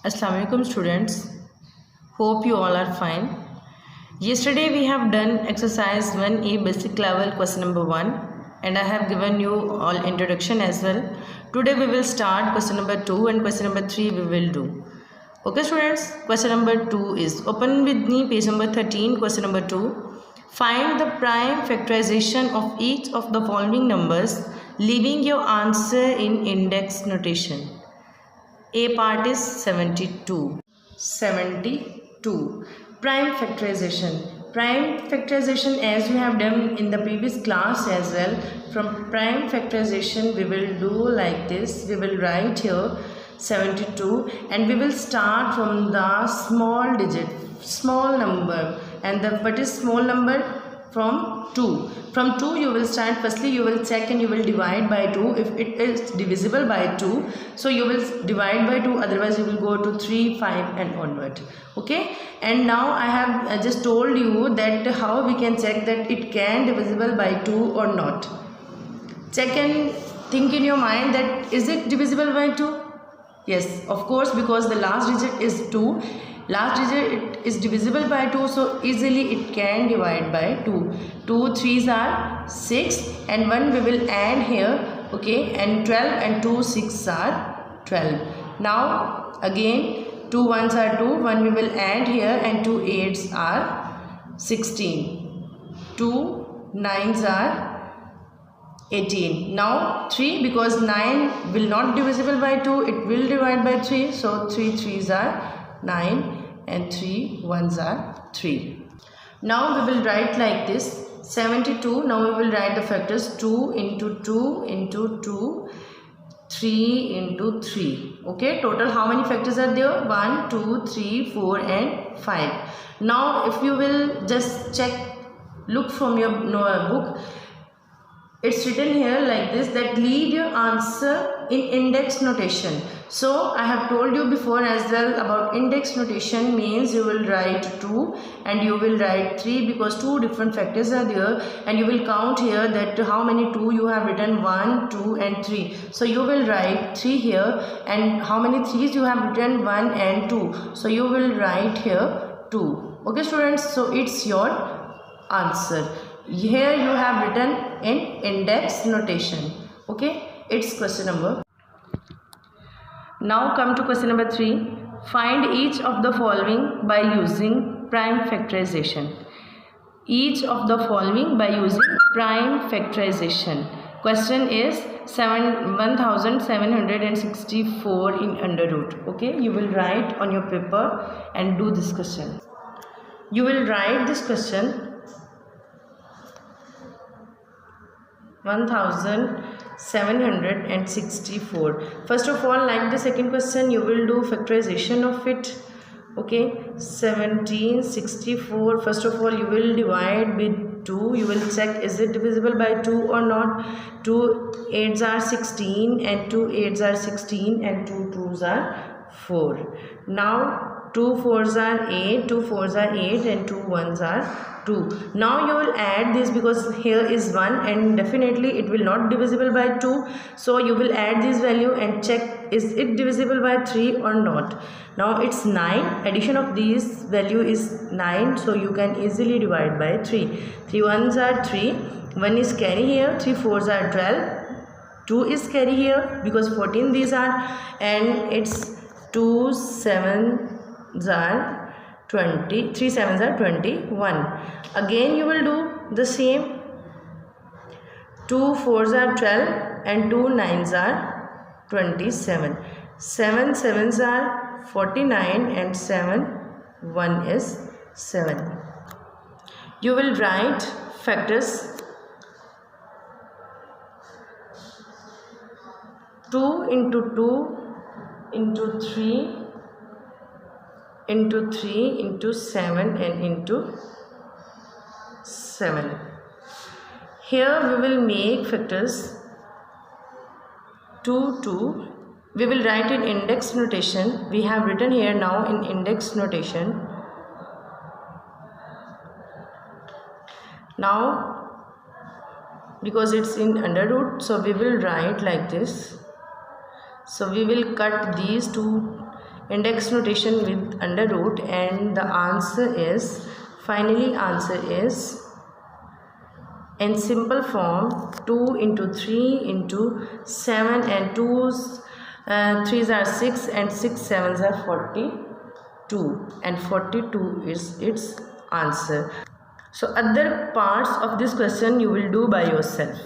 Assalamu alaikum students. Hope you all are fine. Yesterday we have done exercise 1A basic level question number 1 and I have given you all introduction as well. Today we will start question number 2 and question number 3 we will do. Okay students, question number 2 is open with me page number 13, question number 2. Find the prime factorization of each of the following numbers, leaving your answer in index notation. A part is 72. 72. Prime factorization. Prime factorization, as we have done in the previous class as well. From prime factorization we will do like this. We will write here 72 and we will start from the small digit, small number. And what is small number? From 2. From 2 you will start. Firstly you will check and you will divide by 2. If it is divisible by 2, so you will divide by 2, otherwise you will go to 3, 5 and onward. Okay, and now I have just told you that how we can check that it can divisible by 2 or not. Check and think in your mind that is it divisible by 2? Yes, of course, because the last digit is 2. Last digit is divisible by 2, so easily it can divide by 2. 2 3s are 6 and 1 we will add here, okay, and 12 and 2 6 are 12. Now again 2 1s are 2, 1 we will add here and 2 8s are 16. 2 9s are 18. Now 3, because 9 will not divisible by 2, it will divide by 3, so 3 3s are 9 and 3 1s are 3. Now we will write like this 72. Now we will write the factors 2 into 2 into 2, 3 into 3. Okay, total how many factors are there? 1 2 3 4 and 5. Now if you will just check, look from your book, it's written here like this, that leave your answer in index notation. So I have told you before as well about index notation means you will write 2 and you will write 3 because 2 different factors are there, and you will count here that how many 2 you have written, 1 2 and 3. So you will write 3 here, and how many 3s you have written, 1 and 2. So you will write here 2. Okay students, so it's your answer. Here you have written in index notation. Okay, it's question number. Now come to question number 3. Find each of the following by using prime factorization. Each of the following by using prime factorization. Question is 1764 in under root. Okay, you will write on your paper and do this question. You will write this question 1764. First of all, like the second question, you will do factorization of it. Okay, 1764. First of all, you will divide with 2. You will check is it divisible by 2 or not. 2 8s are 16 and 2 8s are 16 and 2 2s are 4. Now 2 4s are 8, 2 4s are 8 and 2 1s are 2. Now you will add this because here is 1 and definitely it will not divisible by 2. So you will add this value and check is it divisible by 3 or not. Now it's 9. Addition of these value is 9. So you can easily divide by 3. 3 1s are 3. 1 is carry here. 3 4s are 12. 2 is carry here because 14 these are, and it's 2 7s are 20, 3 7s are 21. Again you will do the same. 2 4s are 12 and 2 9s are 27. 7 7s are 49 and 7 1 is 7. You will write factors 2 into 2 into 3 into 3 into 7 and into 7. Here we will make factors 2 2. We will write in index notation. We have written here now in index notation. Now because it's in under root, so we will write like this. So we will cut these two index notation with under root, and the answer is in simple form 2 into 3 into 7, and 2's 3's are 6 and 6 7's are 42, and 42 is its answer. So other parts of this question you will do by yourself.